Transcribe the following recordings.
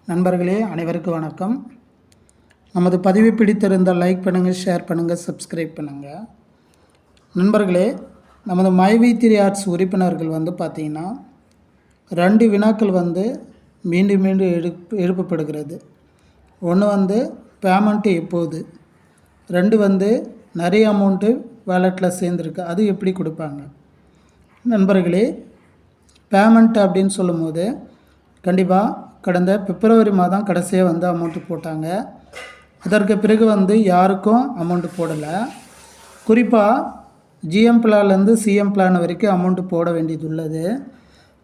நண்பர்களே அனைவருக்கும் வணக்கம். நமது பதிவை பிடித்திருந்தால் லைக் பண்ணுங்கள், ஷேர் பண்ணுங்கள், சப்ஸ்கிரைப் பண்ணுங்கள். நண்பர்களே, நமது மைவி3 ஆர்ட்ஸ் உறுப்பினர்கள் பார்த்திங்கன்னா 2 வினாக்கள் மீண்டும் மீண்டும் எழுப்பப்படுகிறது. ஒன்று பேமெண்ட்டு எப்போது, 2 நிறைய அமௌண்ட்டு வேலெட்டில் சேர்ந்துருக்கு, அது எப்படி கொடுப்பாங்க. நண்பர்களே, பேமெண்ட் அப்படின்னு சொல்லும்போது கண்டிப்பாக கடந்த பிப்ரவரி மாதம் கடைசியாக அமௌண்ட்டு போட்டாங்க. அதற்கு பிறகு யாருக்கும் அமௌண்ட்டு போடலை. குறிப்பாக ஜிஎம் பிளான்லேருந்து சிஎம் பிளான் வரைக்கும் அமௌண்ட்டு போட வேண்டியது உள்ளது.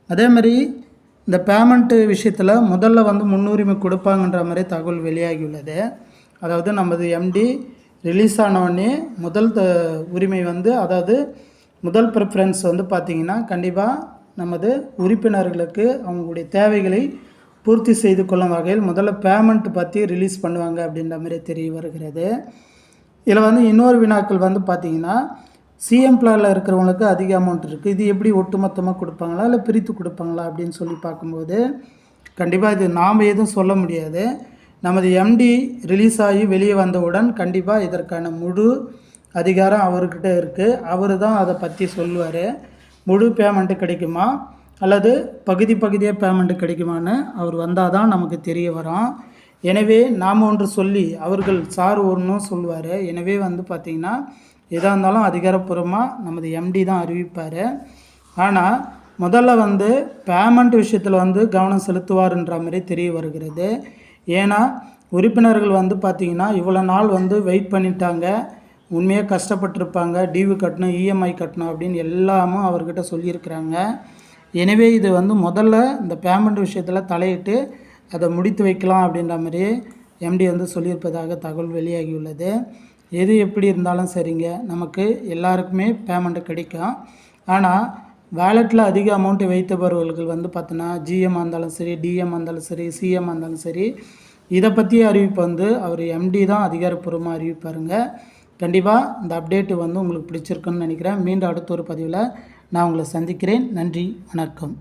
அதேமாதிரி இந்த பேமெண்ட்டு விஷயத்தில் முதல்ல முன்னுரிமை கொடுப்பாங்கன்ற மாதிரி தகவல் வெளியாகியுள்ளது. அதாவது நமது எம்டி ரிலீஸ் ஆனவுடனே முதல் உரிமை அதாவது முதல் ப்ரிஃபரன்ஸ் பார்த்திங்கன்னா கண்டிப்பாக நமது உறுப்பினர்களுக்கு அவங்களுடைய தேவைகளை பூர்த்தி செய்து கொள்ளும் வகையில் முதல்ல பேமெண்ட் பற்றி ரிலீஸ் பண்ணுவாங்க அப்படின்ற மாதிரி தெரிய வருகிறது. இதில் இன்னொரு வினாக்கள் பார்த்திங்கன்னா சிஎம் பிளானில் இருக்கிறவங்களுக்கு அதிக அமௌண்ட் இருக்குது, இது எப்படி ஒட்டுமொத்தமாக கொடுப்பாங்களா இல்லை பிரித்து கொடுப்பாங்களா அப்படின்னு சொல்லி பார்க்கும்போது கண்டிப்பாக இது நாம் எதுவும் சொல்ல முடியாது. நமது எம்டி ரிலீஸ் ஆகி வெளியே வந்தவுடன் கண்டிப்பாக இதற்கான முழு அதிகாரம் அவர்கிட்ட இருக்குது. அவர் தான் அதை பற்றி சொல்லுவார். முழு பேமெண்ட்டு கிடைக்குமா அல்லது பகுதியாக பேமெண்ட்டு கிடைக்குமான்னு அவர் வந்தால் தான் நமக்கு தெரிய வரும். எனவே நாம் ஒன்று சொல்லி அவர்கள் சார் ஒன்றும் சொல்லுவார். எனவே பார்த்திங்கன்னா எதாக இருந்தாலும் அதிகாரப்பூர்வமாக நமது எம்டி தான் அறிவிப்பார். ஆனால் முதல்ல பேமெண்ட் விஷயத்தில் கவனம் செலுத்துவார்ன்ற மாதிரி தெரிய வருகிறது. ஏன்னா உறுப்பினர்கள் பார்த்திங்கன்னா இவ்வளோ நாள் வெயிட் பண்ணிட்டாங்க, உண்மையாக கஷ்டப்பட்டுருப்பாங்க, டியூ கட்டணும், இஎம்ஐ கட்டணும் அப்படின்னு எல்லாமும் அவர்கிட்ட சொல்லியிருக்கிறாங்க. எனவே இது முதல்ல இந்த பேமெண்ட் விஷயத்தில் தலையிட்டு அதை முடித்து வைக்கலாம் அப்படின்ற மாதிரியே எம்டி சொல்லியிருப்பதாக தகவல் வெளியாகியுள்ளது. எது எப்படி இருந்தாலும் சரிங்க, நமக்கு எல்லாருக்குமே பேமெண்ட்டு கிடைக்கும். ஆனால் வேலெட்டில் அதிக அமௌண்ட்டு வைத்தவர்கள் பார்த்தோன்னா ஜிஎம் இருந்தாலும் சரி, டிஎம் இருந்தாலும் சரி, சிஎம் இருந்தாலும் சரி, இதை பற்றிய அறிவிப்பு அவர் எம்டி தான் அதிகாரப்பூர்வமாக அறிவிப்பாருங்க. கண்டிப்பாக இந்த அப்டேட்டு உங்களுக்கு பிடிச்சிருக்குன்னு நினைக்கிறேன். மீண்டும் அடுத்த ஒரு பதிவில் நான் உங்களை சந்திக்கிறேன். நன்றி, வணக்கம்.